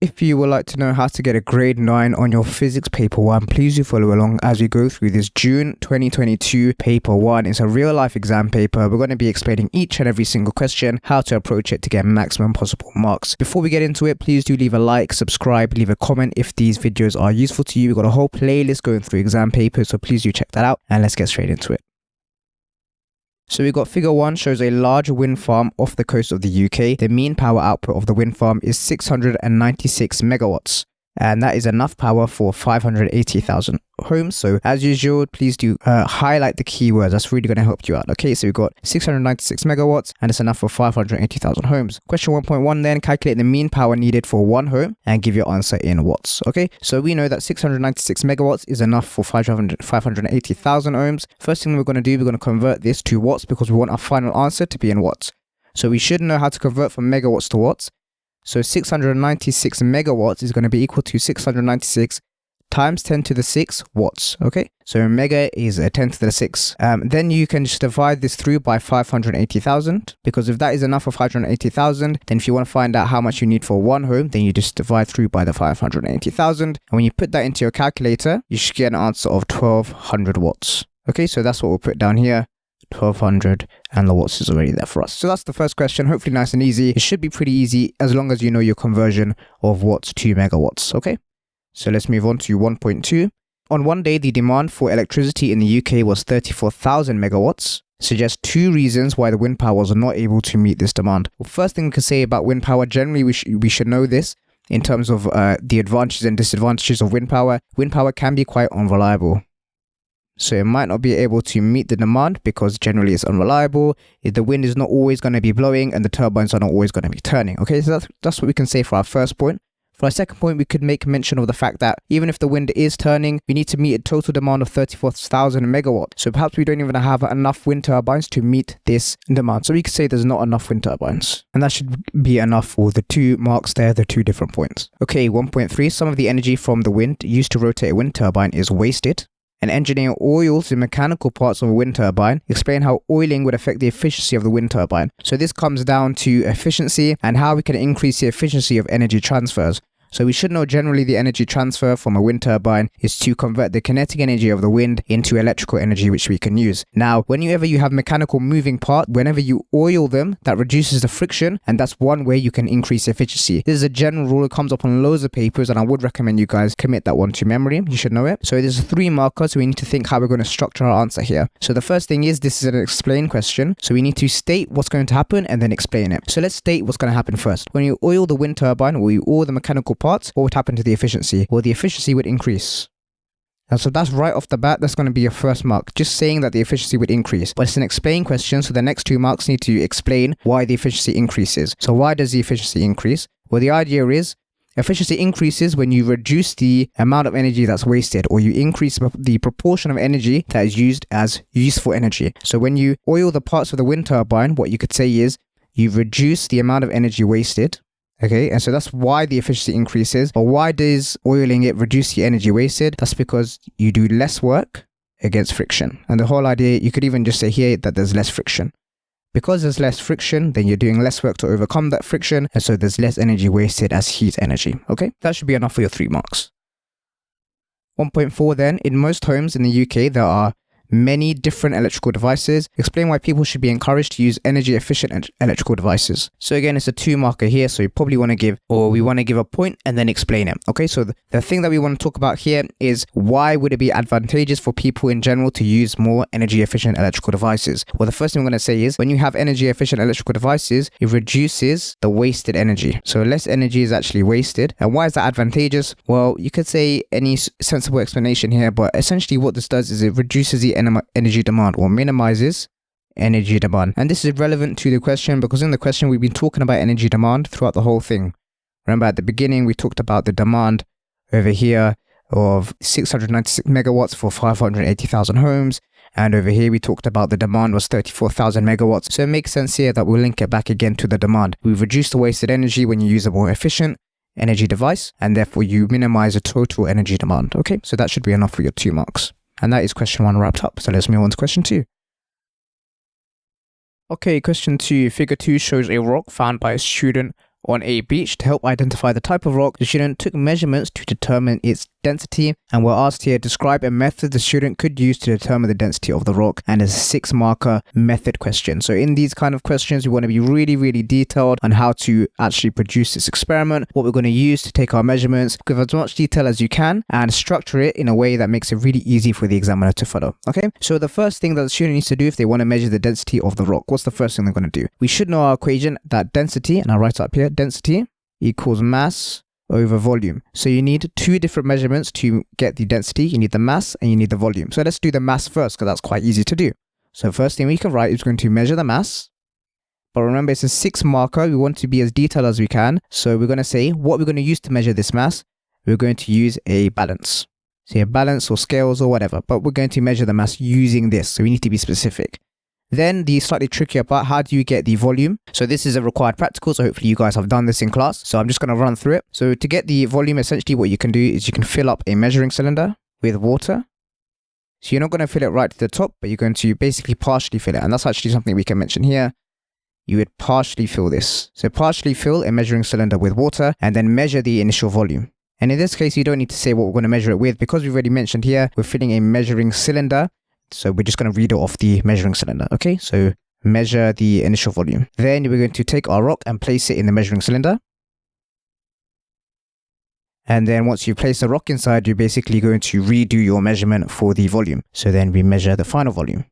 If you would like to know how to get a grade 9 on your physics paper 1, please do follow along as we go through this June 2022 paper 1. It's a real life exam paper. We're going to be explaining each and every single question, how to approach it to get maximum possible marks. Before we get into it, please do leave a like, subscribe, leave a comment if these videos are useful to you. We've got a whole playlist going through exam papers, so please do check that out and let's get straight into it. So we've got figure 1 shows a large wind farm off the coast of the UK. The mean power output of the wind farm is 696 megawatts. And that is enough power for 580,000 homes. So as usual, please do highlight the keywords. That's really going to help you out. Okay, so we've got 696 megawatts and it's enough for 580,000 homes. Question 1.1 then, calculate the mean power needed for one home and give your answer in watts. Okay, so we know that 696 megawatts is enough for 580,000 homes. First thing we're going to do, we're going to convert this to watts because we want our final answer to be in watts. So we should know how to convert from megawatts to watts. So 696 megawatts is going to be equal to 696 times 10 to the 6 watts. Okay, so mega is 10 to the 6. Then you can just divide this through by 580,000, because if that is enough for 580,000, then if you want to find out how much you need for one home, then you just divide through by the 580,000. And when you put that into your calculator, you should get an answer of 1200 watts. Okay, so that's what we'll put down here. 1200, and the watts is already there for us. So that's the first question. Hopefully nice and easy. It should be pretty easy as long as you know your conversion of watts to megawatts. Okay, so let's move on to 1.2. On one day, the demand for electricity in the UK was 34,000 megawatts. Suggest two reasons why the wind power was not able to meet this demand. Well, first thing we can say about wind power, generally we should know this in terms of the advantages and disadvantages of wind power. Wind power can be quite unreliable. So it might not be able to meet the demand because generally it's unreliable. The wind is not always going to be blowing and the turbines are not always going to be turning. Okay, so that's what we can say for our first point. For our second point, we could make mention of the fact that even if the wind is turning, we need to meet a total demand of 34,000 megawatts. So perhaps we don't even have enough wind turbines to meet this demand. So we could say there's not enough wind turbines. And that should be enough for the 2 marks there, the 2 different points. Okay, 1.3, some of the energy from the wind used to rotate a wind turbine is wasted. An engineer oils the mechanical parts of a wind turbine. Explain how oiling would affect the efficiency of the wind turbine. So this comes down to efficiency and how we can increase the efficiency of energy transfers. So we should know generally the energy transfer from a wind turbine is to convert the kinetic energy of the wind into electrical energy, which we can use. Now, whenever you have mechanical moving parts, whenever you oil them, that reduces the friction, and that's one way you can increase efficiency. This is a general rule. It comes up on loads of papers, and I would recommend you guys commit that one to memory. You should know it. So there's 3 markers. So we need to think how we're going to structure our answer here. So the first thing is this is an explain question. So we need to state what's going to happen and then explain it. So let's state what's going to happen first. When you oil the wind turbine or you oil the mechanical parts, what would happen to the efficiency? Well, the efficiency would increase. And so that's right off the bat, that's going to be your first mark, just saying that the efficiency would increase. But it's an explain question, so the next 2 marks need to explain why the efficiency increases. So why does the efficiency increase? Well, the idea is efficiency increases when you reduce the amount of energy that's wasted, or you increase the proportion of energy that is used as useful energy. So when you oil the parts of the wind turbine, what you could say is you reduce the amount of energy wasted. Okay, and so that's why the efficiency increases. But why does oiling it reduce the energy wasted? That's because you do less work against friction. And the whole idea, you could even just say here that there's less friction. Because there's less friction, then you're doing less work to overcome that friction, and so there's less energy wasted as heat energy. Okay, that should be enough for your 3 marks. 1.4 then, in most homes in the UK, there are many different electrical devices. Explain why people should be encouraged to use energy efficient electrical devices. So again, it's a 2 marker here, so you probably want to give, or we want to give a point and then explain it. Okay, so the thing that we want to talk about here is why would it be advantageous for people in general to use more energy efficient electrical devices? Well, the first thing I'm going to say is when you have energy efficient electrical devices, it reduces the wasted energy. So less energy is actually wasted. And why is that advantageous? Well, you could say any sensible explanation here, but essentially what this does is it reduces the energy demand or minimizes energy demand. And this is relevant to the question because in the question we've been talking about energy demand throughout the whole thing. Remember at the beginning we talked about the demand over here of 696 megawatts for 580,000 homes, and over here we talked about the demand was 34,000 megawatts. So it makes sense here that we'll link it back again to the demand. We've reduced the wasted energy when you use a more efficient energy device, and therefore you minimize the total energy demand. Okay, so that should be enough for your 2 marks. And that is question 1 wrapped up. So let's move on to question 2. Okay, question 2. Figure 2 shows a rock found by a student On a beach, to help identify the type of rock, the student took measurements to determine its density, and we're asked here, describe a method the student could use to determine the density of the rock, and it's a 6-marker method question. So in these kind of questions, we want to be really detailed on how to actually produce this experiment, what we're going to use to take our measurements, give as much detail as you can, and structure it in a way that makes it really easy for the examiner to follow. Okay, so the first thing that the student needs to do if they want to measure the density of the rock, what's the first thing they're going to do? We should know our equation that density, and I'll write it up here, density equals mass over volume. So you need 2 different measurements to get the density. You need the mass and you need the volume. So let's do the mass first because that's quite easy to do. So first thing we can write is going to measure the mass. But remember, it's a 6-marker. We want to be as detailed as we can. So we're going to say what we're going to use to measure this mass. We're going to use a balance. Say a balance or scales or whatever. But we're going to measure the mass using this. So we need to be specific. Then the slightly trickier part, how do you get the volume? So this is a required practical, so hopefully you guys have done this in class. So I'm just going to run through it. So to get the volume, essentially what you can do is you can fill up a measuring cylinder with water. So you're not going to fill it right to the top, but you're going to basically partially fill it. And that's actually something we can mention here. You would partially fill this. So partially fill a measuring cylinder with water and then measure the initial volume. And in this case, you don't need to say what we're going to measure it with because we've already mentioned here, we're filling a measuring cylinder. So we're just going to read it off the measuring cylinder. Okay, so measure the initial volume. Then we're going to take our rock and place it in the measuring cylinder. And then once you place the rock inside, you're basically going to redo your measurement for the volume. So then we measure the final volume.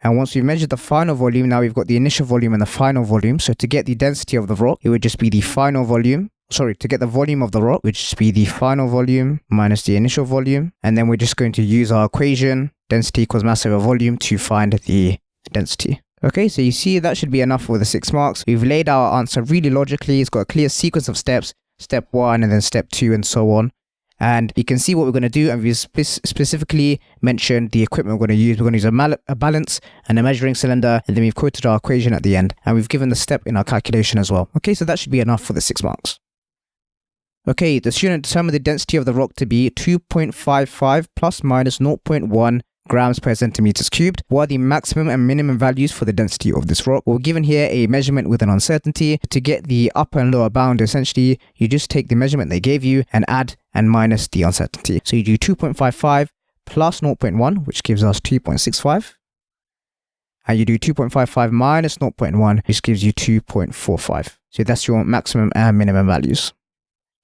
And once we've measured the final volume, now we've got the initial volume and the final volume. So to get the density of the rock, it would just be the final volume. Sorry, to get the volume of the rock, which should be the final volume minus the initial volume. And then we're just going to use our equation, density equals mass over volume, to find the density. Okay, so you see that should be enough for the 6 marks. We've laid out our answer really logically. It's got a clear sequence of steps, step 1 and then step 2 and so on. And you can see what we're going to do, and we've specifically mentioned the equipment we're going to use. We're going to use a balance and a measuring cylinder, and then we've quoted our equation at the end, and we've given the step in our calculation as well. Okay, so that should be enough for the 6 marks. Okay, the student determined the density of the rock to be 2.55 plus minus 0.1 grams per centimeters cubed. What are the maximum and minimum values for the density of this rock? We're given here a measurement with an uncertainty. To get the upper and lower bound, essentially, you just take the measurement they gave you and add and minus the uncertainty. So you do 2.55 plus 0.1, which gives us 2.65. And you do 2.55 minus 0.1, which gives you 2.45. So that's your maximum and minimum values.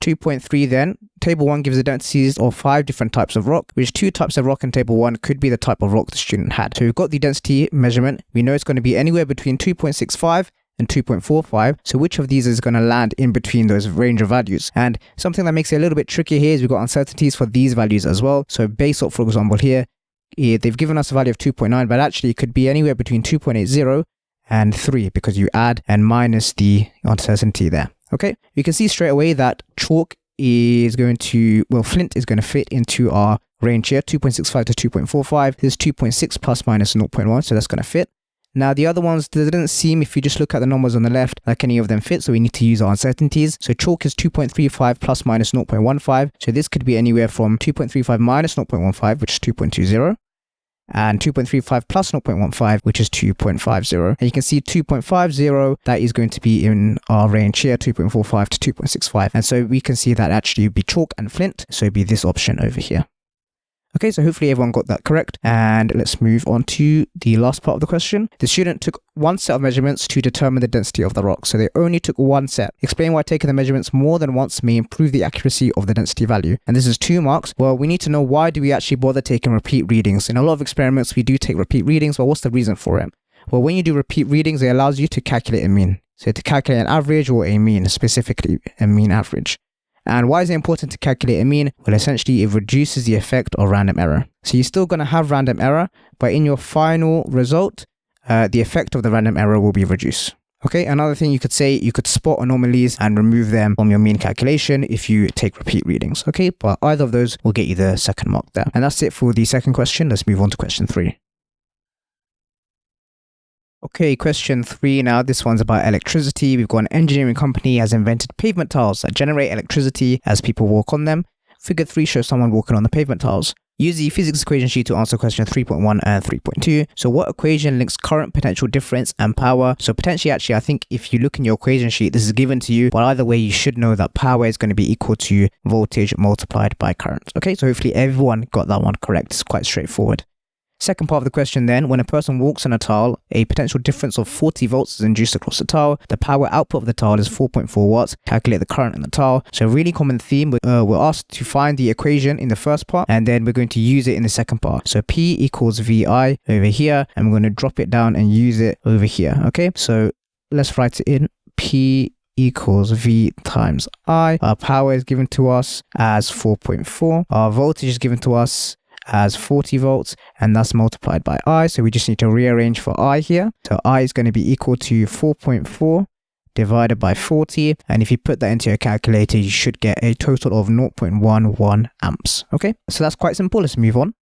2.3 then, table 1 gives the densities of 5 different types of rock, which 2 types of rock in table 1 could be the type of rock the student had. So we've got the density measurement. We know it's going to be anywhere between 2.65 and 2.45. So which of these is going to land in between those range of values? And something that makes it a little bit tricky here is we've got uncertainties for these values as well. So base up, for example, here, they've given us a value of 2.9, but actually it could be anywhere between 2.80 and 3 because you add and minus the uncertainty there. Okay, you can see straight away that chalk is going to, well, flint is going to fit into our range here, 2.65 to 2.45. This is 2.6 plus minus 0.1, so that's going to fit. Now, the other ones, they didn't seem, if you just look at the numbers on the left, like any of them fit, so we need to use our uncertainties. So chalk is 2.35 plus minus 0.15, so this could be anywhere from 2.35 minus 0.15, which is 2.20. And 2.35 plus 0.15, which is 2.50. And you can see 2.50, that is going to be in our range here, 2.45 to 2.65. And so we can see that actually would be chalk and flint, so it'd be this option over here. Okay, so hopefully everyone got that correct. And let's move on to the last part of the question. The student took 1 set of measurements to determine the density of the rock. So they only took 1 set. Explain why taking the measurements more than once may improve the accuracy of the density value. And this is 2 marks. Well, we need to know, why do we actually bother taking repeat readings? In a lot of experiments, we do take repeat readings. Well, what's the reason for it? Well, when you do repeat readings, it allows you to calculate a mean. So to calculate an average or a mean, specifically a mean average. And why is it important to calculate a mean? Well, essentially, it reduces the effect of random error. So you're still going to have random error, but in your final result, the effect of the random error will be reduced. Okay, another thing you could say, you could spot anomalies and remove them from your mean calculation if you take repeat readings. Okay, but either of those will get you the 2nd mark there. And that's it for the 2nd question. Let's move on to question 3. Okay, question 3 now. This one's about electricity. We've got an engineering company has invented pavement tiles that generate electricity as people walk on them. Figure 3 shows someone walking on the pavement tiles. Use the physics equation sheet to answer question 3.1 and 3.2. So what equation links current, potential difference, and power? So potentially, actually, I think if you look in your equation sheet, this is given to you, but either way, you should know that power is going to be equal to voltage multiplied by current. Okay, so hopefully everyone got that one correct. It's quite straightforward. Second part of the question then, when a person walks on a tile, a potential difference of 40 volts is induced across the tile. The power output of the tile is 4.4 watts. Calculate the current in the tile. So a really common theme, we're asked to find the equation in the first part, and then we're going to use it in the second part. So P equals VI over here, and we're going to drop it down and use it over here. Okay, so let's write it in. P equals V times I. Our power is given to us as 4.4. Our voltage is given to us as 40 volts, and that's multiplied by I. So we just need to rearrange for I here. So I is going to be equal to 4.4 divided by 40, and if you put that into your calculator, you should get a total of 0.11 amps. Okay, so that's quite simple. Let's move on.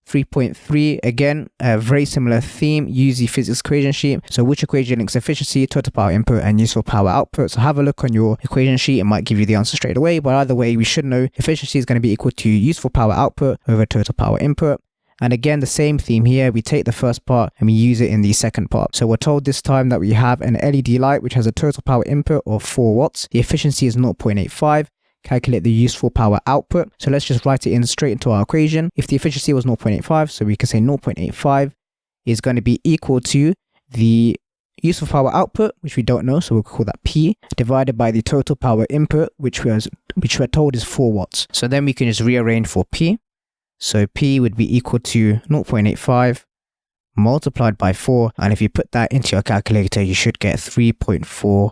3.3, again, a very similar theme. Use the physics equation sheet. So which equation links efficiency, total power input, and useful power output? So have a look on your equation sheet. It might give you the answer straight away, but either way, we should know efficiency is going to be equal to useful power output over total power input. And again, the same theme here. We take the first part and we use it in the second part. So we're told this time that we have an LED light which has a total power input of 4 watts. The efficiency is 0.85. Calculate the useful power output. So let's just write it in straight into our equation. If the efficiency was 0.85, so we can say 0.85 is going to be equal to the useful power output, which we don't know, so we'll call that P, divided by the total power input, which we're told is 4 watts. So then we can just rearrange for P. So P would be equal to 0.85 multiplied by 4, and if you put that into your calculator, you should get 3.4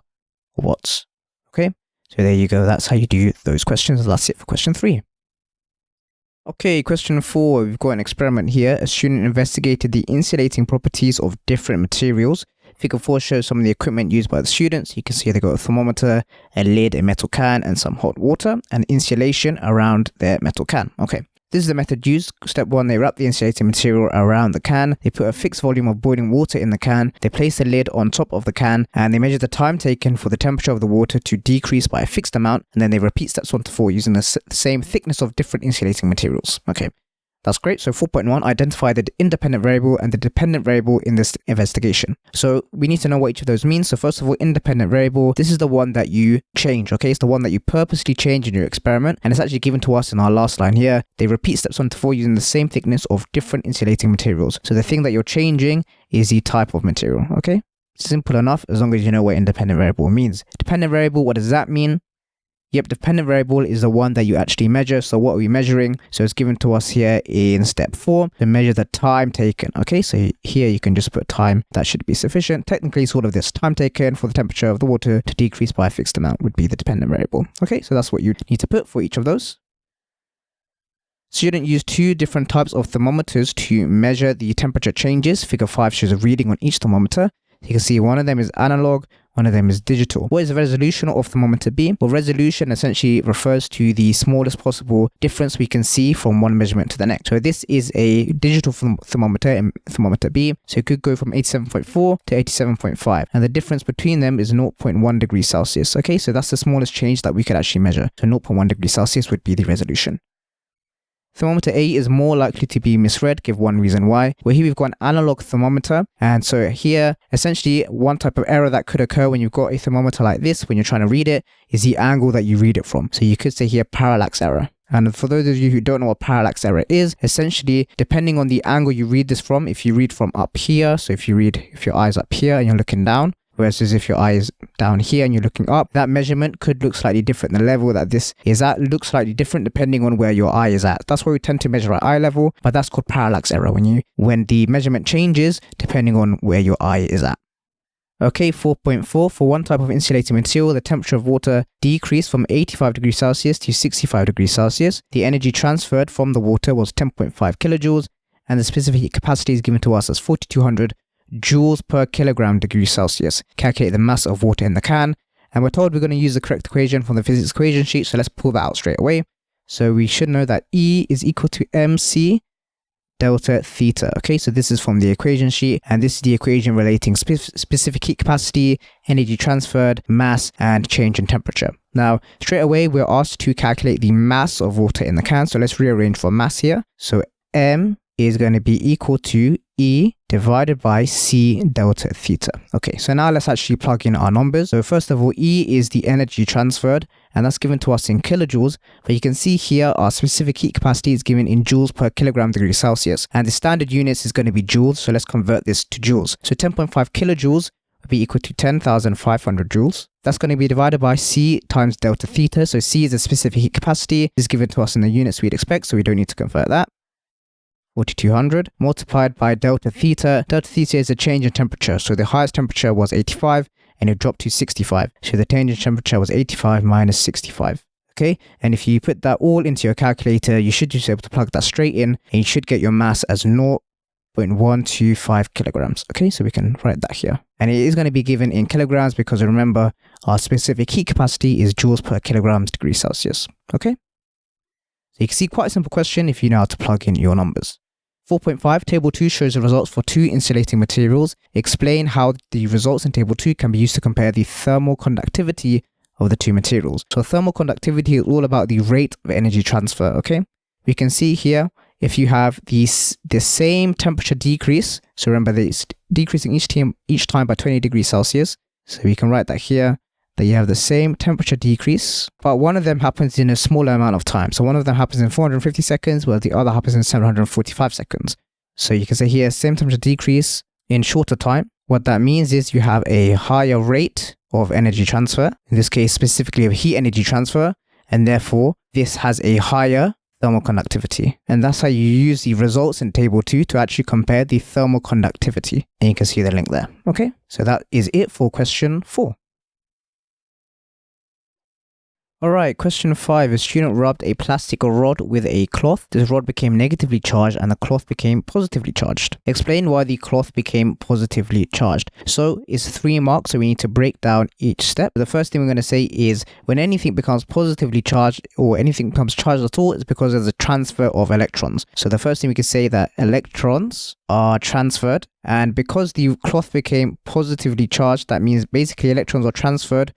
watts. Okay, so there you go. That's how you do those questions. That's it for question 3. Okay, question 4. We've got an experiment here. A student investigated the insulating properties of different materials. Figure 4 shows some of the equipment used by the students. You can see they got a thermometer, a lid, a metal can, and some hot water, and insulation around their metal can. Okay. This is the method used. Step 1, they wrap the insulating material around the can. They put a fixed volume of boiling water in the can. They place the lid on top of the can, and they measure the time taken for the temperature of the water to decrease by a fixed amount. And then they repeat steps 1 to 4 using the same thickness of different insulating materials. Okay, that's great. So 4.1, identify the independent variable and the dependent variable in this investigation. So we need to know what each of those means. So first of all, independent variable, this is the one that you change, okay? It's the one that you purposely change in your experiment, and it's actually given to us in our last line here. They repeat steps 1 to 4 using the same thickness of different insulating materials. So the thing that you're changing is the type of material, okay? Simple enough as long as you know what independent variable means. Dependent variable, what does that mean? Yep, dependent variable is the one that you actually measure. So what are we measuring? So it's given to us here in step 4 to measure the time taken. Okay, so here you can just put time. That should be sufficient. Technically, sort of this time taken for the temperature of the water to decrease by a fixed amount would be the dependent variable. Okay, so that's what you need to put for each of those. Student used 2 different types of thermometers to measure the temperature changes. Figure 5 shows a reading on each thermometer. You can see one of them is analog, one of them is digital. What is the resolution of thermometer B? Well, resolution essentially refers to the smallest possible difference we can see from one measurement to the next. So this is a digital thermometer in thermometer B. So it could go from 87.4 to 87.5. And the difference between them is 0.1 degrees Celsius. Okay, so that's the smallest change that we could actually measure. So 0.1 degrees Celsius would be the resolution. Thermometer A is more likely to be misread. Give one reason why. Well, here we've got an analog thermometer, and so here essentially one type of error that could occur when you've got a thermometer like this when you're trying to read it is the angle that you read it from. So you could say here parallax error. And for those of you who don't know what parallax error is, essentially depending on the angle you read this from, if you read from up here, so if your eye's up here and you're looking down, whereas if your eye is down here and you're looking up, that measurement could look slightly different. The level that this is at looks slightly different depending on where your eye is at. That's why we tend to measure at eye level, but that's called parallax error when the measurement changes depending on where your eye is at. Okay, 4.4, for one type of insulating material, the temperature of water decreased from 85 degrees Celsius to 65 degrees Celsius. The energy transferred from the water was 10.5 kilojoules, and the specific capacity is given to us as 4200 joules per kilogram degrees Celsius. Calculate the mass of water in the can, and we're told we're going to use the correct equation from the physics equation sheet, so let's pull that out straight away. So we should know that E is equal to mc delta theta. Okay, so this is from the equation sheet, and this is the equation relating specific heat capacity, energy transferred, mass, and change in temperature. Now, straight away, we're asked to calculate the mass of water in the can. So let's rearrange for mass here. So M is going to be equal to E divided by C delta theta. Okay, so now let's actually plug in our numbers. So first of all, E is the energy transferred, and that's given to us in kilojoules. But you can see here our specific heat capacity is given in joules per kilogram degree Celsius. And the standard units is going to be joules. So let's convert this to joules. So 10.5 kilojoules would be equal to 10,500 joules. That's going to be divided by C times delta theta. So C is the specific heat capacity. This is given to us in the units we'd expect, so we don't need to convert that. 4,200 multiplied by delta theta. Delta theta is a change in temperature. So the highest temperature was 85 and it dropped to 65. So the change in temperature was 85 minus 65. Okay, and if you put that all into your calculator, you should just be able to plug that straight in and you should get your mass as 0.125 kilograms. Okay, so we can write that here. And it is going to be given in kilograms because remember, our specific heat capacity is joules per kilograms degree Celsius. Okay, so you can see quite a simple question if you know how to plug in your numbers. 4.5, Table 2 shows the results for two insulating materials. Explain how the results in Table 2 can be used to compare the thermal conductivity of the two materials. So thermal conductivity is all about the rate of energy transfer, okay? We can see here, if you have the same temperature decrease, so remember that it's decreasing each time by 20 degrees Celsius. So we can write that here, that you have the same temperature decrease, but one of them happens in a smaller amount of time. So one of them happens in 450 seconds, while the other happens in 745 seconds. So you can say here, same temperature decrease in shorter time. What that means is you have a higher rate of energy transfer, in this case specifically of heat energy transfer, and therefore this has a higher thermal conductivity. And that's how you use the results in Table 2 to actually compare the thermal conductivity. And you can see the link there. Okay, so that is it for question 4. Alright, question 5. A student rubbed a plastic rod with a cloth. This rod became negatively charged and the cloth became positively charged. Explain why the cloth became positively charged. So it's 3 marks, so we need to break down each step. The first thing we're going to say is when anything becomes positively charged or anything becomes charged at all, it's because there's a transfer of electrons. So the first thing we can say that electrons are transferred, and because the cloth became positively charged, that means basically electrons are transferred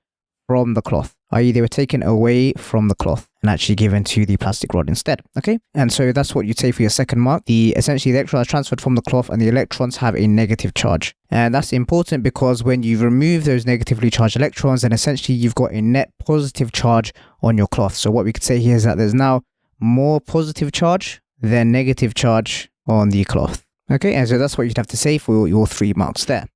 from the cloth, i.e. they were taken away from the cloth and actually given to the plastic rod instead. Okay, and so that's what you'd say for your second mark. Essentially the electrons are transferred from the cloth and the electrons have a negative charge. And that's important because when you remove those negatively charged electrons, then essentially you've got a net positive charge on your cloth. So what we could say here is that there's now more positive charge than negative charge on the cloth. Okay, and so that's what you'd have to say for your 3 marks there.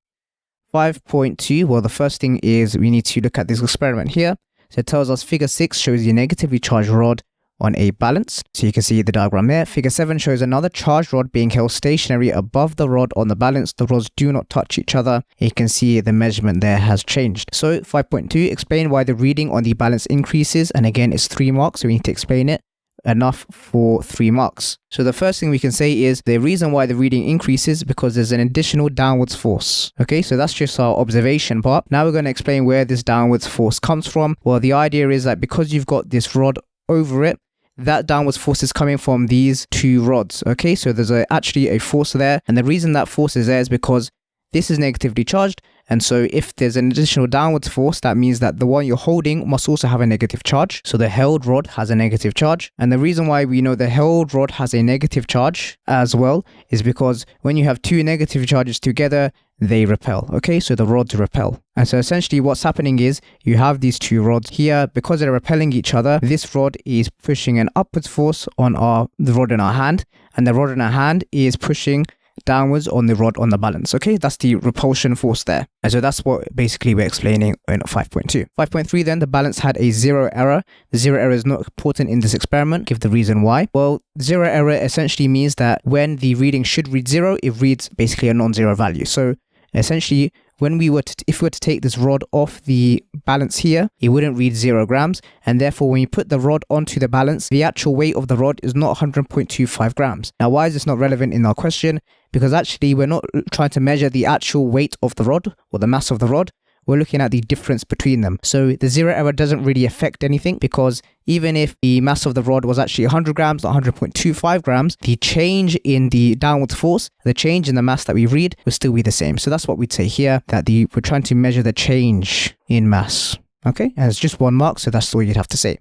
5.2, well, the first thing is we need to look at this experiment here. So it tells us figure 6 shows the negatively charged rod on a balance. So you can see the diagram there. Figure 7 shows another charged rod being held stationary above the rod on the balance. The rods do not touch each other. You can see the measurement there has changed. So 5.2, explain why the reading on the balance increases. And again, it's 3 marks, so we need to explain it. Enough for 3 marks. So the first thing we can say is the reason why the reading increases because there's an additional downwards force. Okay, so that's just our observation part. Now we're going to explain where this downwards force comes from. Well, the idea is that because you've got this rod over it, that downwards force is coming from these 2 rods. Okay, so there's actually a force there, and the reason that force is there is because this is negatively charged, and so if there's an additional downwards force, that means that the one you're holding must also have a negative charge. So the held rod has a negative charge. And the reason why we know the held rod has a negative charge as well is because when you have 2 negative charges together, they repel. Okay, so the rods repel. And so essentially what's happening is you have these 2 rods here. Because they're repelling each other, this rod is pushing an upwards force on the rod in our hand, and the rod in our hand is pushing downwards on the rod on the balance. Okay, that's the repulsion force there. And so that's what basically we're explaining in 5.2. 5.3 then, the balance had a 0 error. The 0 error is not important in this experiment. Give the reason why. Well, 0 error essentially means that when the reading should read 0, it reads basically a non-zero value. So essentially, if we were to take this rod off the balance here, it wouldn't read 0 grams. And therefore, when you put the rod onto the balance, the actual weight of the rod is not 100.25 grams. Now, why is this not relevant in our question? Because actually, we're not trying to measure the actual weight of the rod or the mass of the rod. we're looking at the difference between them. So the zero error doesn't really affect anything, because even if the mass of the rod was actually 100 grams, not 100.25 grams, the change in the downward force, the change in the mass that we read, will still be the same. So that's what we'd say here, that we're trying to measure the change in mass. Okay, and it's just 1 mark, so that's all you'd have to say.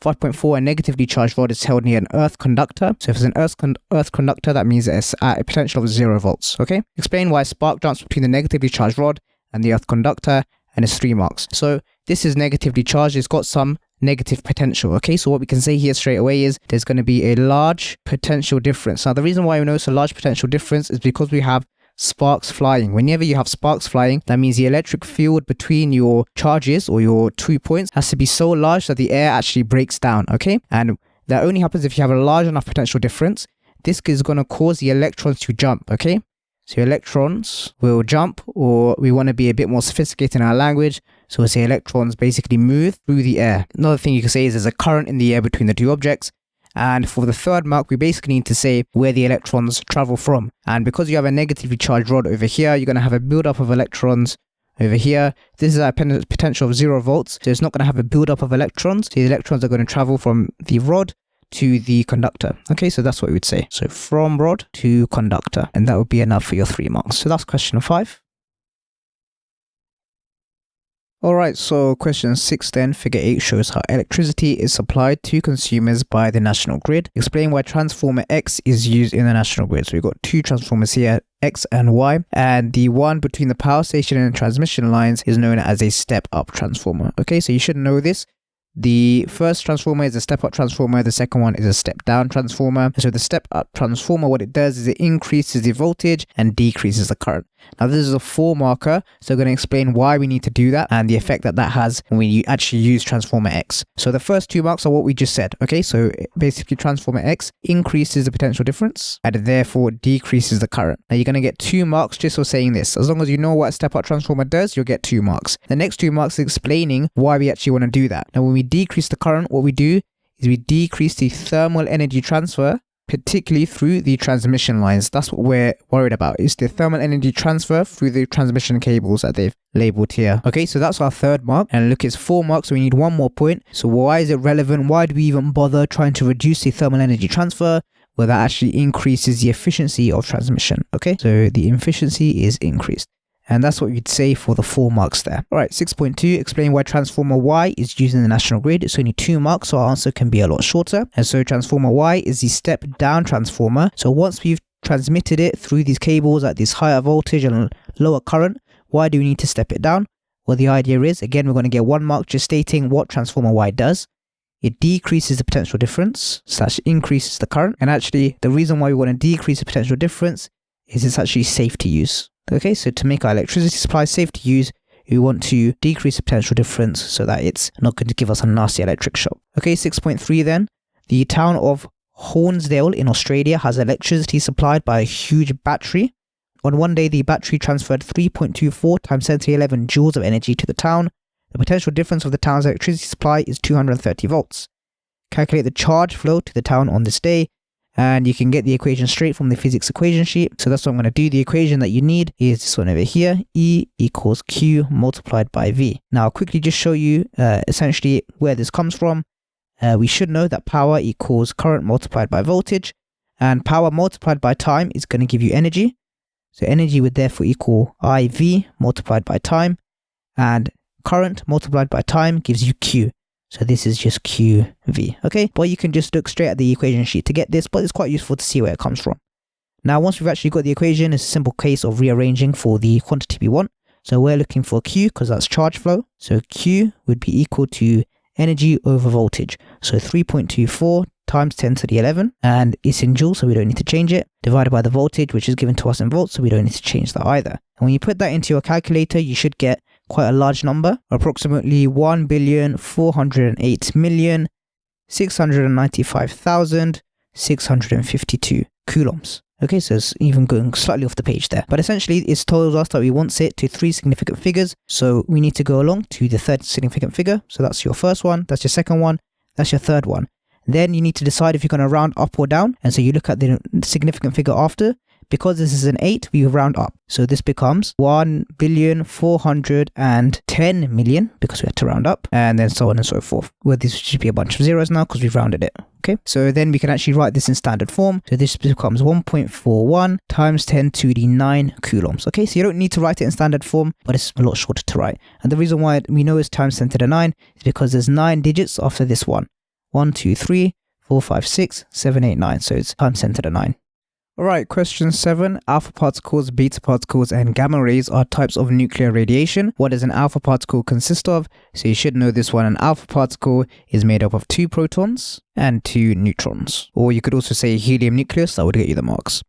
5.4, a negatively charged rod is held near an earth conductor. So if it's an earth conductor, that means it's at a potential of 0 volts. Okay, explain why a spark jumps between the negatively charged rod and the earth conductor, and it's 3 marks. So this is negatively charged, it's got some negative potential. Okay, so what we can say here straight away is there's going to be a large potential difference. Now the reason why we know it's a large potential difference is because we have sparks flying. Whenever you have sparks flying, that means the electric field between your charges or your 2 points has to be so large that the air actually breaks down. Okay, and that only happens if you have a large enough potential difference. This is going to cause the electrons to jump. Okay, so electrons will jump, or we want to be a bit more sophisticated in our language, so we'll say electrons basically move through the air. Another thing you can say is there's a current in the air between the 2 objects. And for the 3rd mark, we basically need to say where the electrons travel from. And because you have a negatively charged rod over here, you're going to have a buildup of electrons over here. This is a potential of 0 volts, so it's not going to have a buildup of electrons. So the electrons are going to travel from the rod to the conductor. Okay, so that's what we would say. So from rod to conductor, and that would be enough for your 3 marks. So that's question 5. Alright, so question 6 then, figure 8 shows how electricity is supplied to consumers by the national grid. Explain why transformer X is used in the national grid. So we've got 2 transformers here, X and Y, and the one between the power station and transmission lines is known as a step-up transformer. Okay, so you should know this. The first transformer is a step-up transformer, the second one is a step-down transformer. So the step-up transformer, what it does is it increases the voltage and decreases the current. Now this is a 4 marker, so I'm going to explain why we need to do that and the effect that that has when we actually use transformer X. So the first 2 marks are what we just said. Okay, so basically transformer X increases the potential difference and therefore decreases the current. Now you're going to get 2 marks just for saying this. As long as you know what a step-up transformer does, you'll get 2 marks. The next 2 marks is explaining why we actually want to do that. Now when we decrease the current, what we do is we decrease the thermal energy transfer, particularly through the transmission lines. That's what we're worried about, is the thermal energy transfer through the transmission cables that they've labeled here. Okay, so that's our 3rd mark, and look, it's 4 marks, so we need 1 more point. So why is it relevant? Why do we even bother trying to reduce the thermal energy transfer? Well, that actually increases the efficiency of transmission. Okay, so the efficiency is increased. And that's what you'd say for the 4 marks there. Alright, 6.2, explain why transformer Y is used in the national grid. It's only 2 marks, so our answer can be a lot shorter. And so transformer Y is the step-down transformer. So once we've transmitted it through these cables at this higher voltage and lower current, why do we need to step it down? Well, the idea is, again, we're going to get 1 mark just stating what transformer Y does. It decreases the potential difference / increases the current. And actually, the reason why we want to decrease the potential difference is it's actually safe to use. Okay, so to make our electricity supply safe to use, we want to decrease the potential difference so that it's not going to give us a nasty electric shock. Okay, 6.3 then. The town of Hornsdale in Australia has electricity supplied by a huge battery. On one day, the battery transferred 3.24 times 10 to the 11 joules of energy to the town. The potential difference of the town's electricity supply is 230 volts. Calculate the charge flow to the town on this day. And you can get the equation straight from the physics equation sheet. So that's what I'm going to do. The equation that you need is this one over here. E equals Q multiplied by V. Now I'll quickly just show you essentially where this comes from. We should know that power equals current multiplied by voltage. And power multiplied by time is going to give you energy. So energy would therefore equal IV multiplied by time. And current multiplied by time gives you Q. So this is just QV, okay? But you can just look straight at the equation sheet to get this, but it's quite useful to see where it comes from. Now, once we've actually got the equation, it's a simple case of rearranging for the quantity we want. So we're looking for Q because that's charge flow. So Q would be equal to energy over voltage. So 3.24 times 10 to the 11, and it's in joules, so we don't need to change it, divided by the voltage, which is given to us in volts, so we don't need to change that either. And when you put that into your calculator, you should get quite a large number, approximately 1,408,695,652 coulombs. Okay, so it's even going slightly off the page there. But essentially, it's told us that we want it to 3 significant figures. So we need to go along to the 3rd significant figure. So that's your first one, that's your second one, that's your third one. Then you need to decide if you're going to round up or down. And so you look at the significant figure after. Because this is an 8, we round up. So this becomes 1,410,000,000 because we had to round up, and then so on and so forth. Well, this should be a bunch of zeros now because we've rounded it. Okay, so then we can actually write this in standard form. So this becomes 1.41 times 10 to the 9 coulombs. Okay, so you don't need to write it in standard form, but it's a lot shorter to write. And the reason why we know it's times 10 to the 9 is because there's 9 digits after this one. 1, 2, 3, 4, 5, 6, 7, 8, 9. So it's times 10 to the 9. Alright, question 7. Alpha particles, beta particles, and gamma rays are types of nuclear radiation. What does an alpha particle consist of? So you should know this one. An alpha particle is made up of 2 protons and 2 neutrons. Or you could also say helium nucleus, that would get you the marks.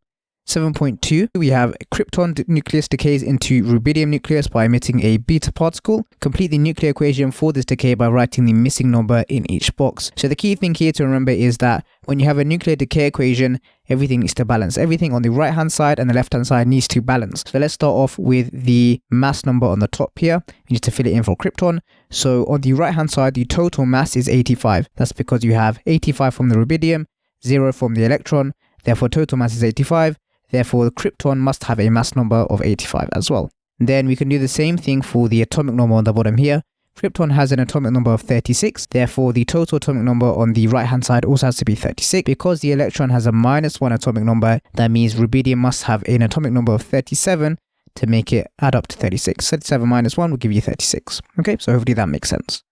7.2, we have krypton nucleus decays into rubidium nucleus by emitting a beta particle. Complete the nuclear equation for this decay by writing the missing number in each box. So the key thing here to remember is that when you have a nuclear decay equation, everything needs to balance. Everything on the right hand side and the left hand side needs to balance. So let's start off with the mass number on the top here. You need to fill it in for krypton. So on the right hand side, the total mass is 85. That's because you have 85 from the rubidium, 0 from the electron. Therefore, total mass is 85. Therefore, the krypton must have a mass number of 85 as well. Then we can do the same thing for the atomic number on the bottom here. Krypton has an atomic number of 36. Therefore, the total atomic number on the right hand side also has to be 36. Because the electron has a -1 atomic number, that means rubidium must have an atomic number of 37 to make it add up to 36. 37 minus 1 will give you 36. Okay, so hopefully that makes sense.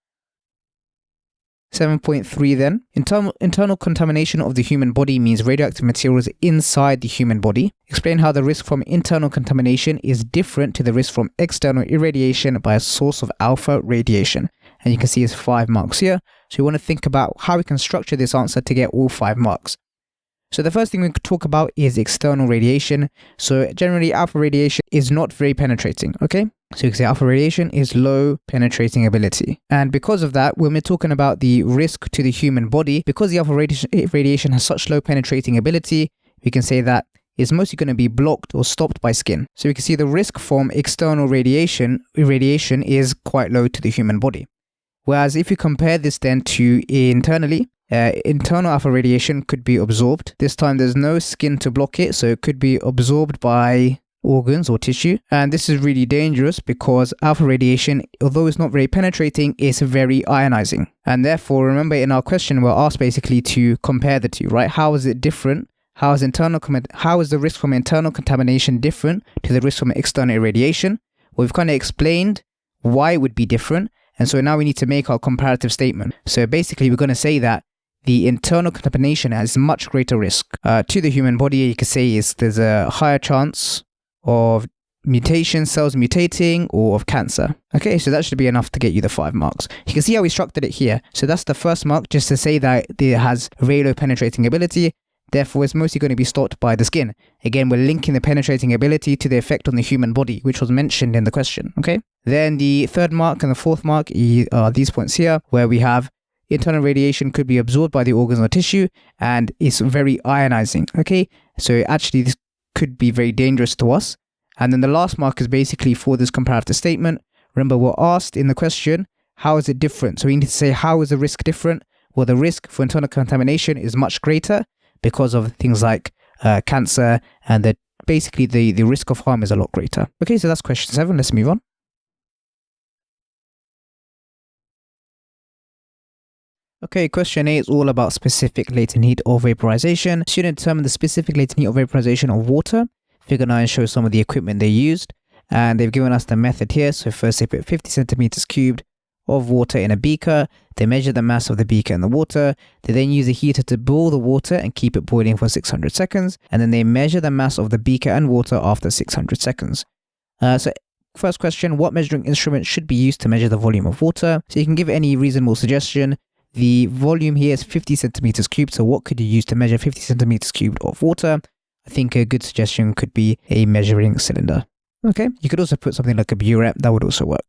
7.3 then. Internal contamination of the human body means radioactive materials inside the human body. Explain how the risk from internal contamination is different to the risk from external irradiation by a source of alpha radiation. And you can see it's 5 marks here. So we want to think about how we can structure this answer to get all 5 marks. So the first thing we could talk about is external radiation. So generally alpha radiation is not very penetrating, okay? So you can say alpha radiation is low penetrating ability. And because of that, when we're talking about the risk to the human body, because the alpha radiation has such low penetrating ability, we can say that it's mostly going to be blocked or stopped by skin. So we can see the risk from external radiation is quite low to the human body. Whereas if you compare this then to internally, internal alpha radiation could be absorbed. This time there's no skin to block it, so it could be absorbed by organs or tissue. And this is really dangerous because alpha radiation, although it's not very penetrating, is very ionizing. And therefore, remember in our question, we're asked basically to compare the two, right? How is it different? How is the risk from internal contamination different to the risk from external irradiation? Well, we've kind of explained why it would be different. And so now we need to make our comparative statement. So basically, we're going to say that the internal contamination has much greater risk to the human body. You could say there's a higher chance of mutation, cells mutating, or of cancer. Okay, so that should be enough to get you the 5 marks. You can see how we structured it here. So that's the first mark, just to say that it has very low penetrating ability. Therefore, it's mostly going to be stopped by the skin. Again, we're linking the penetrating ability to the effect on the human body, which was mentioned in the question. Okay. Then the 3rd mark and the 4th mark are these points here, where we have internal radiation could be absorbed by the organs or tissue, and it's very ionizing. Okay. So actually, this could be very dangerous to us. And then the last mark is basically for this comparative statement. Remember, we're asked in the question, how is it different? So we need to say, how is the risk different? Well, the risk for internal contamination is much greater because of things like cancer, and basically the risk of harm is a lot greater. Okay, so that's question 7. Let's move on. Okay, question 8 is all about specific latent heat of vaporization. Student determine the specific latent heat of vaporization of water. Figure 9 shows some of the equipment they used, and they've given us the method here. So first they put 50 centimeters cubed of water in a beaker. They measure the mass of the beaker and the water. They then use a heater to boil the water and keep it boiling for 600 seconds. And then they measure the mass of the beaker and water after 600 seconds. So first question, what measuring instrument should be used to measure the volume of water? So you can give any reasonable suggestion. The volume here is 50 centimeters cubed. So what could you use to measure 50 centimeters cubed of water? I think a good suggestion could be a measuring cylinder. Okay, you could also put something like a burette. That would also work.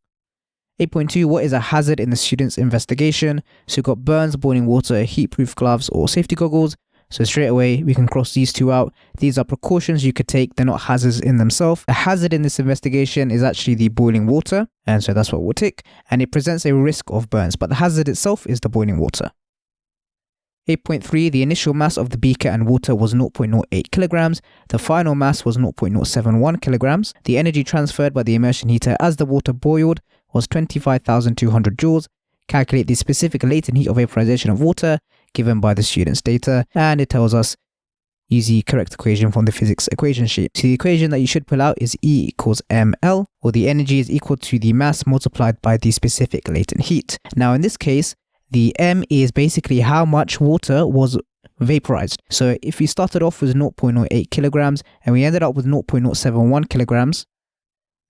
8.2, what is a hazard in the student's investigation? So we've got burns, boiling water, heat-proof gloves, or safety goggles. So straight away, we can cross these two out. These are precautions you could take. They're not hazards in themselves. The hazard in this investigation is actually the boiling water. And so that's what we'll tick. And it presents a risk of burns. But the hazard itself is the boiling water. 8.3, the initial mass of the beaker and water was 0.08 kilograms. The final mass was 0.071 kilograms. The energy transferred by the immersion heater as the water boiled was 25,200 joules. Calculate the specific latent heat of vaporization of water given by the student's data. And it tells us use the correct equation from the physics equation sheet. So the equation that you should pull out is E equals ml, or the energy is equal to the mass multiplied by the specific latent heat. Now in this case, the m is basically how much water was vaporized. So if we started off with 0.08 kilograms and we ended up with 0.071 kilograms,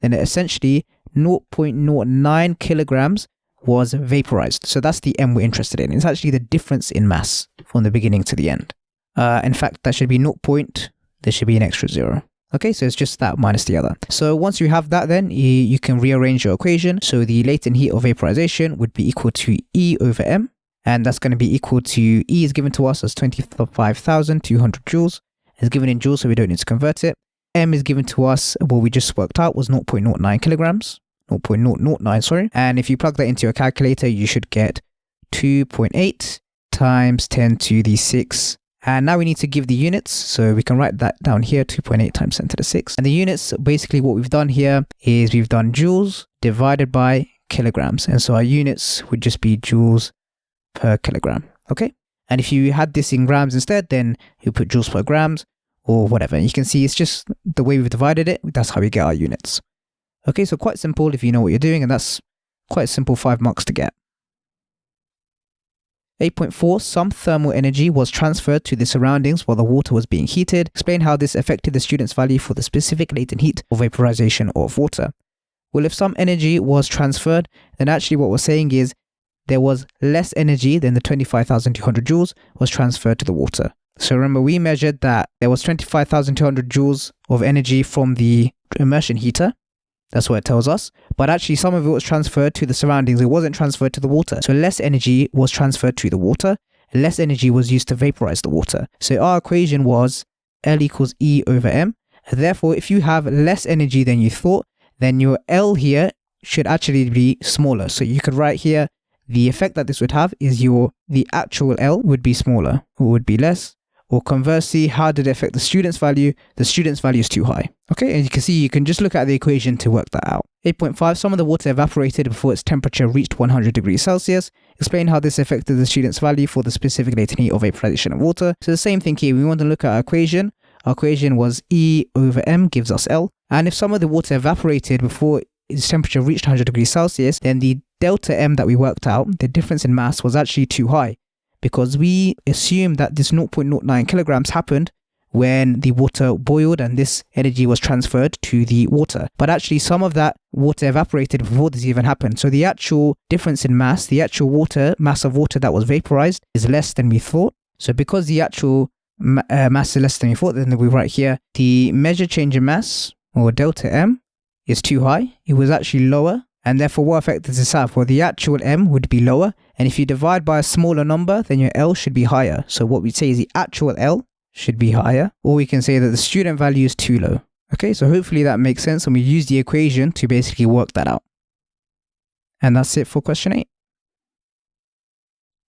then essentially 0.09 kilograms was vaporized. So that's the m we're interested in. It's actually the difference in mass from the beginning to the end. In fact, that should be 0. There should be an extra 0. Okay, so it's just that minus the other. So once you have that, then you can rearrange your equation. So the latent heat of vaporization would be equal to E over m. And that's going to be equal to E is given to us as 25,200 joules. It's given in joules, so we don't need to convert it. M is given to us, what we just worked out was 0.09 kilograms. 0.009, sorry. And if you plug that into your calculator, you should get 2.8 times 10 to the 6. And now we need to give the units, so we can write that down here, 2.8 times 10 to the 6. And the units, basically what we've done here is we've done joules divided by kilograms. And so our units would just be joules per kilogram, okay? And if you had this in grams instead, then you put joules per grams or whatever. You can see it's just the way we've divided it, that's how we get our units. Okay, so quite simple if you know what you're doing, and that's quite simple 5 marks to get. 8.4, some thermal energy was transferred to the surroundings while the water was being heated. Explain how this affected the student's value for the specific latent heat of vaporization of water. Well, if some energy was transferred, then actually what we're saying is there was less energy than the 25,200 joules was transferred to the water. So remember, we measured that there was 25,200 joules of energy from the immersion heater. That's what it tells us. But actually some of it was transferred to the surroundings. It wasn't transferred to the water. So less energy was transferred to the water. Less energy was used to vaporize the water. So our equation was L equals E over M. Therefore, if you have less energy than you thought, then your L here should actually be smaller. So you could write here, the effect that this would have is the actual L would be smaller, or would be less. Or conversely, how did it affect the student's value? The student's value is too high. Okay, and you can see, you can just look at the equation to work that out. 8.5, some of the water evaporated before its temperature reached 100 degrees Celsius. Explain how this affected the student's value for the specific latent heat of vaporization of water. So the same thing here, we want to look at our equation. Our equation was E over M gives us L. And if some of the water evaporated before its temperature reached 100 degrees Celsius, then the delta M that we worked out, the difference in mass, was actually too high. Because we assumed that this 0.09 kilograms happened when the water boiled and this energy was transferred to the water. But actually some of that water evaporated before this even happened. So the actual difference in mass, the actual mass of water that was vaporized is less than we thought. So because the actual mass is less than we thought, then we write here, the measured change in mass, or delta M, is too high. It was actually lower. And therefore, what effect does this have? Well, the actual M would be lower. And if you divide by a smaller number, then your L should be higher. So what we'd say is the actual L should be higher. Or we can say that the student value is too low. Okay, so hopefully that makes sense. And we use the equation to basically work that out. And that's it for question 8.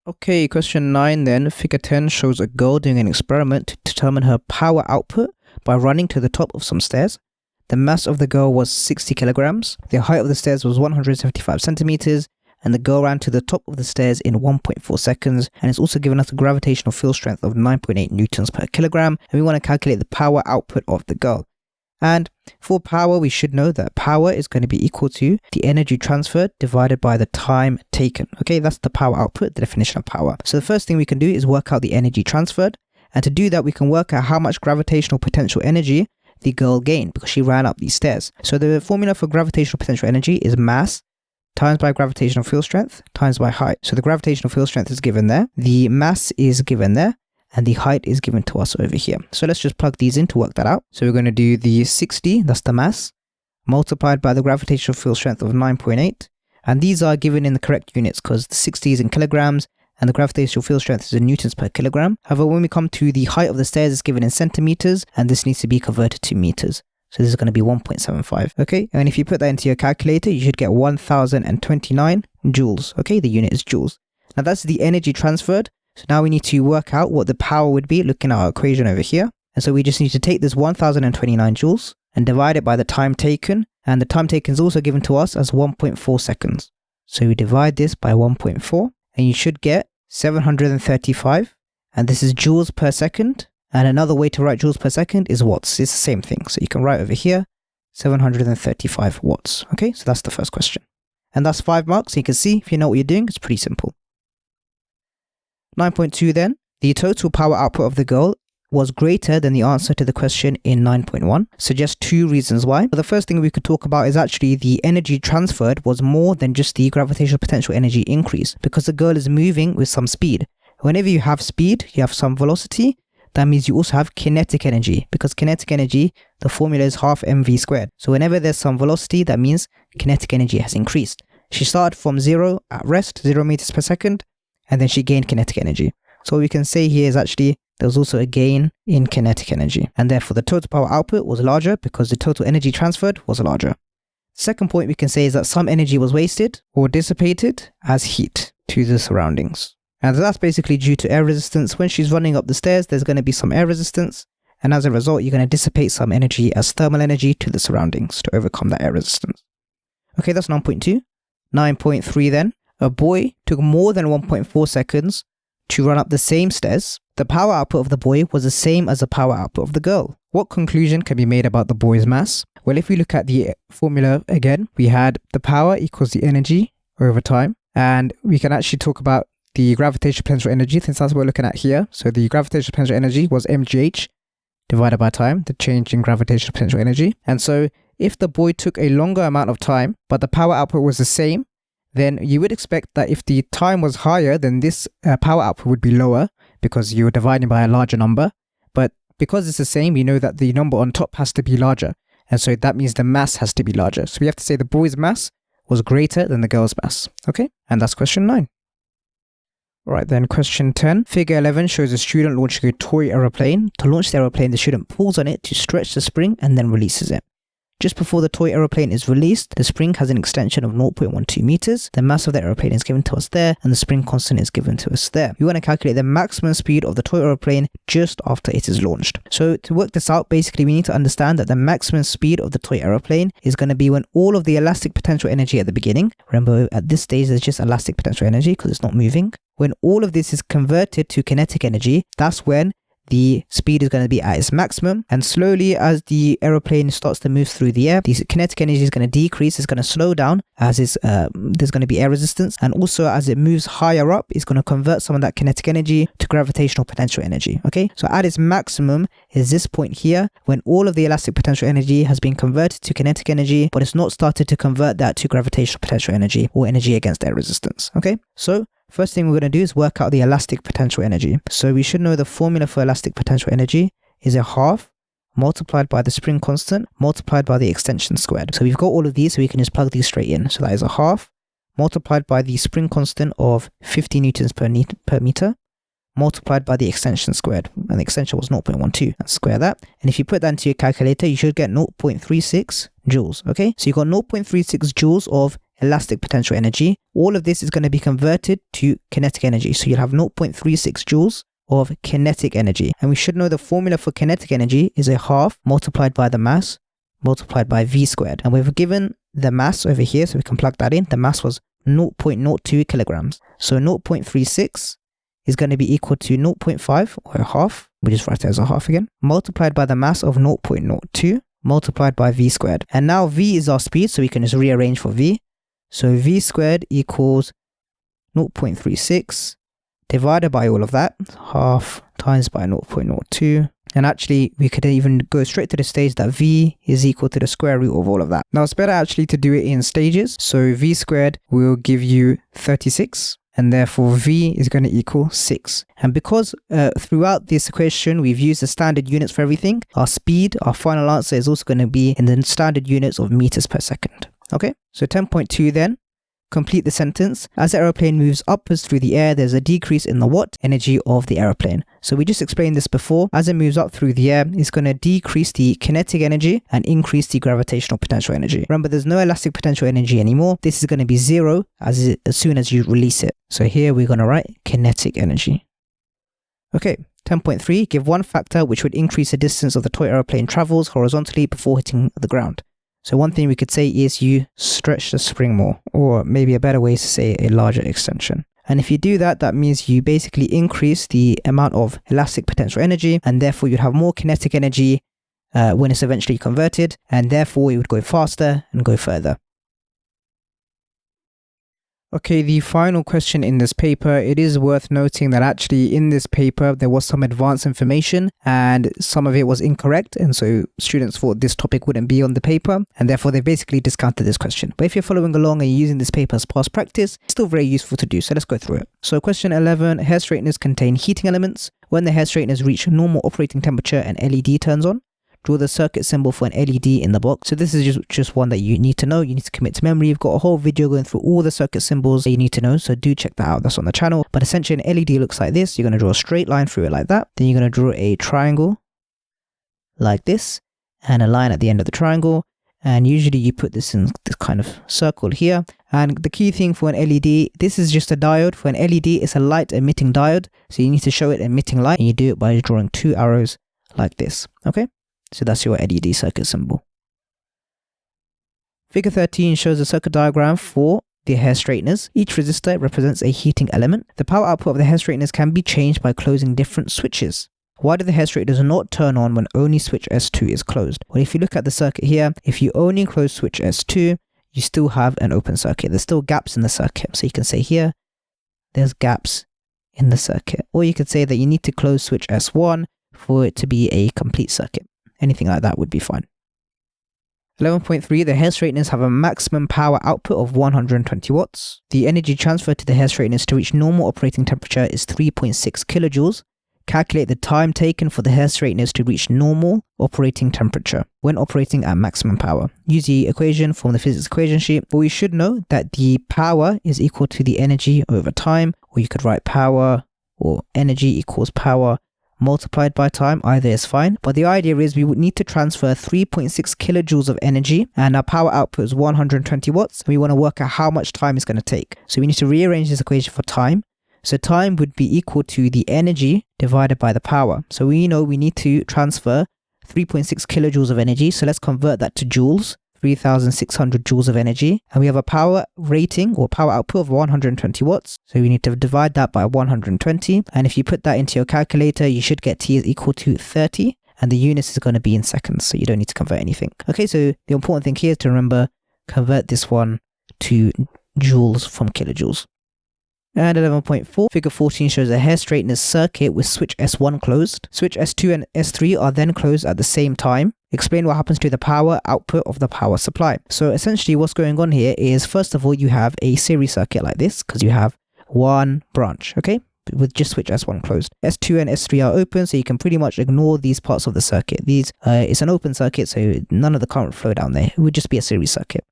Okay, question 9 then. Figure 10 shows a girl doing an experiment to determine her power output by running to the top of some stairs. The mass of the girl was 60 kilograms. The height of the stairs was 175 centimeters. And the girl ran to the top of the stairs in 1.4 seconds. And it's also given us a gravitational field strength of 9.8 newtons per kilogram. And we want to calculate the power output of the girl. And for power, we should know that power is going to be equal to the energy transferred divided by the time taken. Okay, that's the power output, the definition of power. So the first thing we can do is work out the energy transferred. And to do that, we can work out how much gravitational potential energy the girl gained because she ran up these stairs. So the formula for gravitational potential energy is mass times by gravitational field strength times by height. So the gravitational field strength is given there, the mass is given there, and the height is given to us over here. So let's just plug these in to work that out. So we're going to do the 60, that's the mass, multiplied by the gravitational field strength of 9.8. And these are given in the correct units because the 60 is in kilograms and the gravitational field strength is in newtons per kilogram. However, when we come to the height of the stairs, it's given in centimeters, and this needs to be converted to meters. So this is going to be 1.75. Okay, and if you put that into your calculator, you should get 1029 joules. Okay, the unit is joules. Now that's the energy transferred. So now we need to work out what the power would be looking at our equation over here. And so we just need to take this 1029 joules and divide it by the time taken. And the time taken is also given to us as 1.4 seconds. So we divide this by 1.4 and you should get 735. And this is joules per second. And another way to write joules per second is watts. It's the same thing. So you can write over here 735 watts. Okay, so that's the first question. And that's 5 marks. You can see if you know what you're doing, it's pretty simple. 9.2 then, the total power output of the girl was greater than the answer to the question in 9.1. So just 2 reasons why. The first thing we could talk about is actually the energy transferred was more than just the gravitational potential energy increase, because the girl is moving with some speed. Whenever you have speed, you have some velocity. That means you also have kinetic energy, because kinetic energy, the formula is half mv squared. So whenever there's some velocity, that means kinetic energy has increased. She started from 0 at rest, 0 meters per second, and then she gained kinetic energy. So what we can say here is actually there was also a gain in kinetic energy, and therefore the total power output was larger because the total energy transferred was larger. Second point we can say is that some energy was wasted or dissipated as heat to the surroundings. And that's basically due to air resistance. When she's running up the stairs, there's going to be some air resistance, and as a result, you're going to dissipate some energy as thermal energy to the surroundings to overcome that air resistance. Okay, that's 9.2. 9.3 then. A boy took more than 1.4 seconds to run up the same stairs. The power output of the boy was the same as the power output of the girl. What conclusion can be made about the boy's mass? Well, if we look at the formula again, we had the power equals the energy over time, and we can actually talk about the gravitational potential energy, since that's what we're looking at here. So the gravitational potential energy was mgh divided by time, the change in gravitational potential energy. And so if the boy took a longer amount of time, but the power output was the same, then you would expect that if the time was higher, then this power output would be lower because you're dividing by a larger number. But because it's the same, we know that the number on top has to be larger. And so that means the mass has to be larger. So we have to say the boy's mass was greater than the girl's mass. Okay, and that's question 9. Alright then, question 10. Figure 11 shows a student launching a toy aeroplane. To launch the aeroplane, the student pulls on it to stretch the spring and then releases it. Just before the toy aeroplane is released, the spring has an extension of 0.12 meters. The mass of the aeroplane is given to us there, and the spring constant is given to us there. We want to calculate the maximum speed of the toy aeroplane just after it is launched. So to work this out, basically we need to understand that the maximum speed of the toy aeroplane is going to be when all of the elastic potential energy at the beginning, remember at this stage there's just elastic potential energy because it's not moving. When all of this is converted to kinetic energy, that's when the speed is going to be at its maximum, and slowly as the aeroplane starts to move through the air, the kinetic energy is going to decrease, it's going to slow down as there's going to be air resistance, and also as it moves higher up, it's going to convert some of that kinetic energy to gravitational potential energy. Okay, so at its maximum is this point here when all of the elastic potential energy has been converted to kinetic energy, but it's not started to convert that to gravitational potential energy or energy against air resistance. Okay, so first thing we're going to do is work out the elastic potential energy. So we should know the formula for elastic potential energy is a half multiplied by the spring constant multiplied by the extension squared. So we've got all of these, so we can just plug these straight in. So that is a half multiplied by the spring constant of 50 newtons per meter multiplied by the extension squared. And the extension was 0.12. Let's square that. And if you put that into your calculator, you should get 0.36 joules. Okay, so you've got 0.36 joules of elastic potential energy. All of this is going to be converted to kinetic energy. So you'll have 0.36 joules of kinetic energy. And we should know the formula for kinetic energy is a half multiplied by the mass multiplied by v squared. And we've given the mass over here, so we can plug that in. The mass was 0.02 kilograms. So 0.36 is going to be equal to 0.5 or a half. We just write it as a half again. Multiplied by the mass of 0.02 multiplied by v squared. And now v is our speed, so we can just rearrange for v. So v squared equals 0.36 divided by all of that, half times by 0.02. And actually, we could even go straight to the stage that v is equal to the square root of all of that. Now, it's better actually to do it in stages. So v squared will give you 36. And therefore v is going to equal 6. And because throughout this equation we've used the standard units for everything, our speed, our final answer is also going to be in the standard units of meters per second. Okay, so 10.2 then, complete the sentence. As the aeroplane moves upwards through the air, there's a decrease in the watt energy of the aeroplane. So we just explained this before. As it moves up through the air, it's going to decrease the kinetic energy and increase the gravitational potential energy. Remember, there's no elastic potential energy anymore. This is going to be 0 as soon as you release it. So here we're going to write kinetic energy. Okay, 10.3, give one factor which would increase the distance of the toy aeroplane travels horizontally before hitting the ground. So one thing we could say is you stretch the spring more, or maybe a better way is to say a larger extension. And if you do that, that means you basically increase the amount of elastic potential energy, and therefore you'd have more kinetic energy when it's eventually converted, and therefore it would go faster and go further. Okay, the final question in this paper, it is worth noting that actually in this paper there was some advanced information and some of it was incorrect, and so students thought this topic wouldn't be on the paper and therefore they basically discounted this question. But if you're following along and you're using this paper as past practice, it's still very useful to do, so let's go through it. So question 11, hair straighteners contain heating elements. When the hair straighteners reach normal operating temperature, an LED turns on. Draw the circuit symbol for an LED in the box. So this is just one that you need to know. You need to commit to memory. You've got a whole video going through all the circuit symbols that you need to know. So do check that out. That's on the channel. But essentially an LED looks like this. You're going to draw a straight line through it like that. Then you're going to draw a triangle like this and a line at the end of the triangle. And usually you put this in this kind of circle here. And the key thing for an LED, this is just a diode. For an LED, it's a light emitting diode. So you need to show it emitting light. And you do it by drawing two arrows like this. Okay? So that's your LED circuit symbol. Figure 13 shows a circuit diagram for the hair straighteners. Each resistor represents a heating element. The power output of the hair straighteners can be changed by closing different switches. Why do the hair straighteners not turn on when only switch S2 is closed? Well, if you look at the circuit here, if you only close switch S2, you still have an open circuit. There's still gaps in the circuit. So you can say here, there's gaps in the circuit. Or you could say that you need to close switch S1 for it to be a complete circuit. Anything like that would be fine. 11.3, the hair straighteners have a maximum power output of 120 watts. The energy transferred to the hair straighteners to reach normal operating temperature is 3.6 kilojoules. Calculate the time taken for the hair straighteners to reach normal operating temperature when operating at maximum power. Use the equation from the physics equation sheet, but we should know that the power is equal to the energy over time, or you could write power or energy equals power multiplied by time. Either is fine, but the idea is we would need to transfer 3.6 kilojoules of energy and our power output is 120 watts. We want to work out how much time it's going to take. So we need to rearrange this equation for time. So time would be equal to the energy divided by the power. So we know we need to transfer 3.6 kilojoules of energy. So let's convert that to joules. 3,600 joules of energy, and we have a power rating or power output of 120 watts. So we need to divide that by 120, and if you put that into your calculator, you should get T is equal to 30, and the units is going to be in seconds, so you don't need to convert anything. Okay, so the important thing here is to remember, convert this one to joules from kilojoules. And 11.4, figure 14 shows a hair straightener circuit with switch S1 closed. Switch S2 and S3 are then closed at the same time. Explain what happens to the power output of the power supply. So essentially what's going on here is, first of all, you have a series circuit like this because you have one branch, okay, with just switch S1 closed. S2 and S3 are open, so you can pretty much ignore these parts of the circuit. It's an open circuit, so none of the current flow down there. It would just be a series circuit.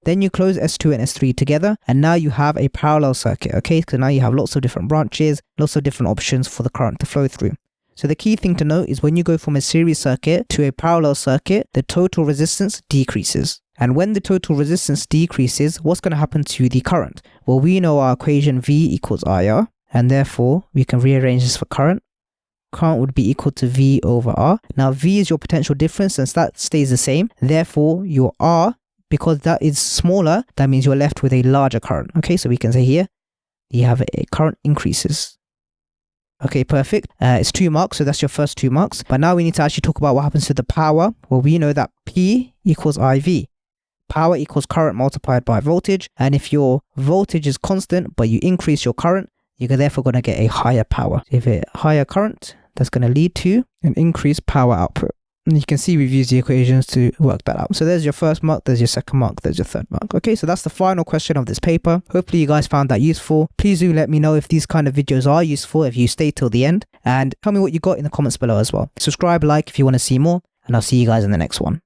Then you close S2 and S3 together, and now you have a parallel circuit, okay? So now you have lots of different branches, lots of different options for the current to flow through. So the key thing to note is when you go from a series circuit to a parallel circuit, the total resistance decreases. And when the total resistance decreases, what's going to happen to the current? Well, we know our equation V equals IR, and therefore we can rearrange this for current. Current would be equal to V over R. Now V is your potential difference, since that stays the same. Therefore, your R, because that is smaller, that means you're left with a larger current. Okay, so we can say here, you have a current increases. Okay, perfect. It's 2 marks, so that's your first 2 marks. But now we need to actually talk about what happens to the power. Well, we know that P equals IV. Power equals current multiplied by voltage. And if your voltage is constant, but you increase your current, you're therefore going to get a higher power. If a higher current, that's going to lead to an increased power output. And you can see we've used the equations to work that out. So there's your first mark, there's your second mark, there's your third mark. Okay, so that's the final question of this paper. Hopefully you guys found that useful. Please do let me know if these kind of videos are useful, if you stay till the end. And tell me what you got in the comments below as well. Subscribe, like if you want to see more, and I'll see you guys in the next one.